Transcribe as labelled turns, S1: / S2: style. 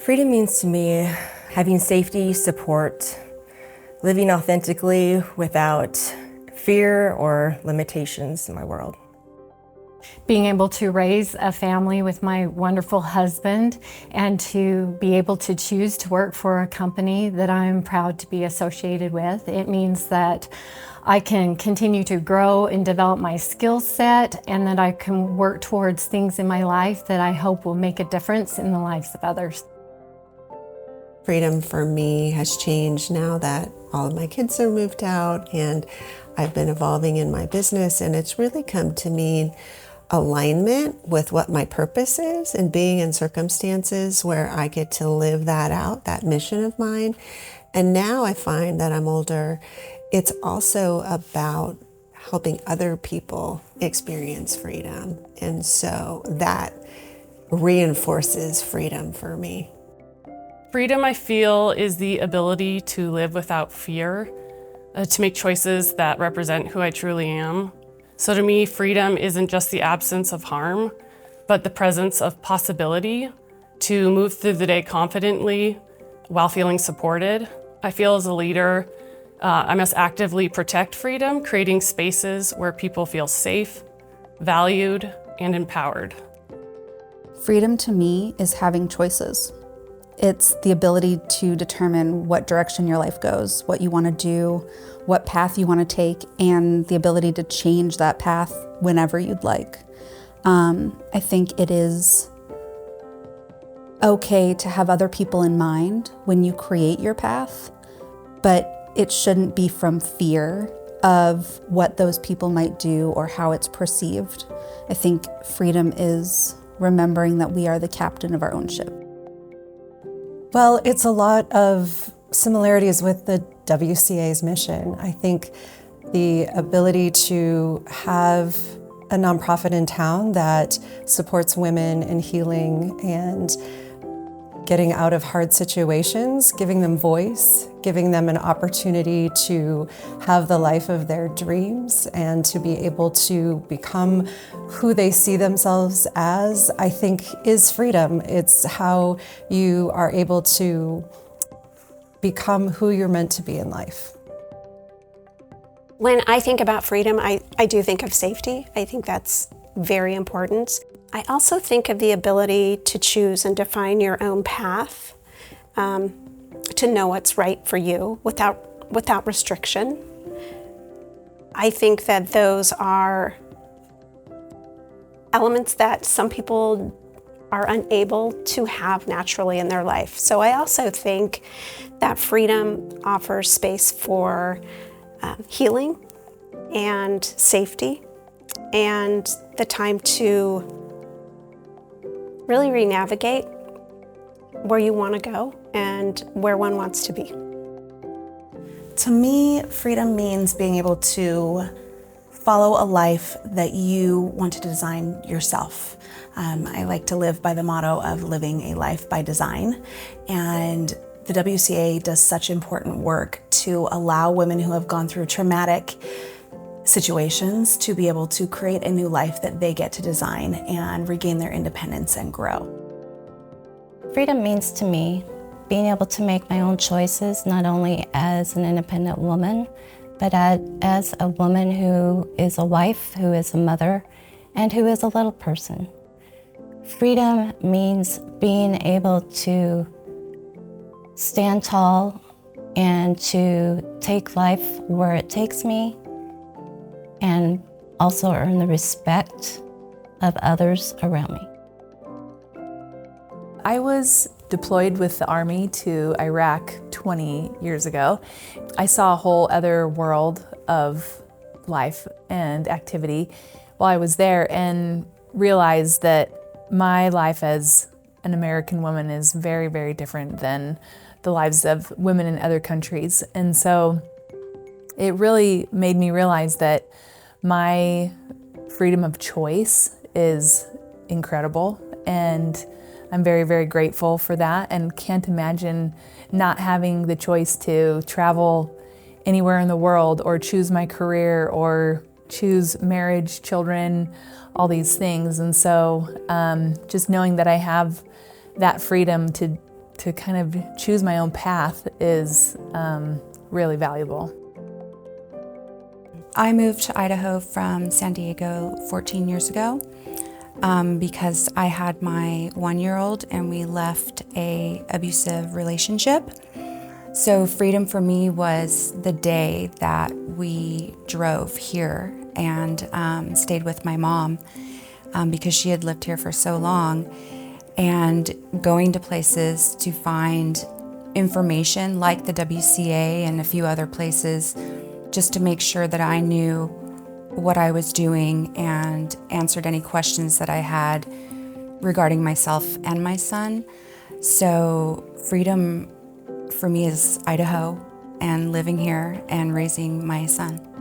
S1: Freedom means to me having safety, support, living authentically without fear or limitations in my world.
S2: Being able to raise a family with my wonderful husband and to be able to choose to work for a company that I'm proud to be associated with. It means that I can continue to grow and develop my skill set, and that I can work towards things in my life that I hope will make a difference in the lives of others.
S3: Freedom for me has changed now that all of my kids are moved out and I've been evolving in my business, and it's really come to mean alignment with what my purpose is and being in circumstances where I get to live that out, that mission of mine. And now I find that I'm older, it's also about helping other people experience freedom. And so that reinforces freedom for me.
S4: Freedom, I feel, is the ability to live without fear, to make choices that represent who I truly am. So to me, freedom isn't just the absence of harm, but the presence of possibility to move through the day confidently while feeling supported. I feel as a leader, I must actively protect freedom, creating spaces where people feel safe, valued, and empowered.
S5: Freedom to me is having choices. It's the ability to determine what direction your life goes, what you want to do, what path you want to take, and the ability to change that path whenever you'd like. I think it is okay to have other people in mind when you create your path, but it shouldn't be from fear of what those people might do or how it's perceived. I think freedom is remembering that we are the captain of our own ship.
S6: Well, it's a lot of similarities with the WCA's mission. I think the ability to have a nonprofit in town that supports women in healing and getting out of hard situations, giving them voice, giving them an opportunity to have the life of their dreams and to be able to become who they see themselves as, I think is freedom. It's how you are able to become who you're meant to be in life.
S7: When I think about freedom, I do think of safety. I think that's very important. I also think of the ability to choose and define your own path, to know what's right for you without restriction. I think that those are elements that some people are unable to have naturally in their life. So I also think that freedom offers space for healing and safety and the time to really re-navigate where you want to go and where one wants to be.
S8: To me, freedom means being able to follow a life that you want to design yourself. I like to live by the motto of living a life by design, and the WCA does such important work to allow women who have gone through traumatic situations to be able to create a new life that they get to design and regain their independence and grow.
S9: Freedom means to me being able to make my own choices, not only as an independent woman, but as a woman who is a wife, who is a mother, and who is a little person. Freedom means being able to stand tall and to take life where it takes me, and also earn the respect of others around me.
S10: I was deployed with the Army to Iraq 20 years ago. I saw a whole other world of life and activity while I was there, and realized that my life as an American woman is very, very different than the lives of women in other countries. And so it really made me realize that my freedom of choice is incredible, and I'm very, very grateful for that, and can't imagine not having the choice to travel anywhere in the world or choose my career or choose marriage, children, all these things. And so just knowing that I have that freedom to to kind of choose my own path is really valuable.
S11: I moved to Idaho from San Diego 14 years ago because I had my 1-year-old and we left an abusive relationship. So freedom for me was the day that we drove here and stayed with my mom because she had lived here for so long, and going to places to find information like the WCA and a few other places just to make sure that I knew what I was doing and answered any questions that I had regarding myself and my son. So freedom for me is Idaho and living here and raising my son.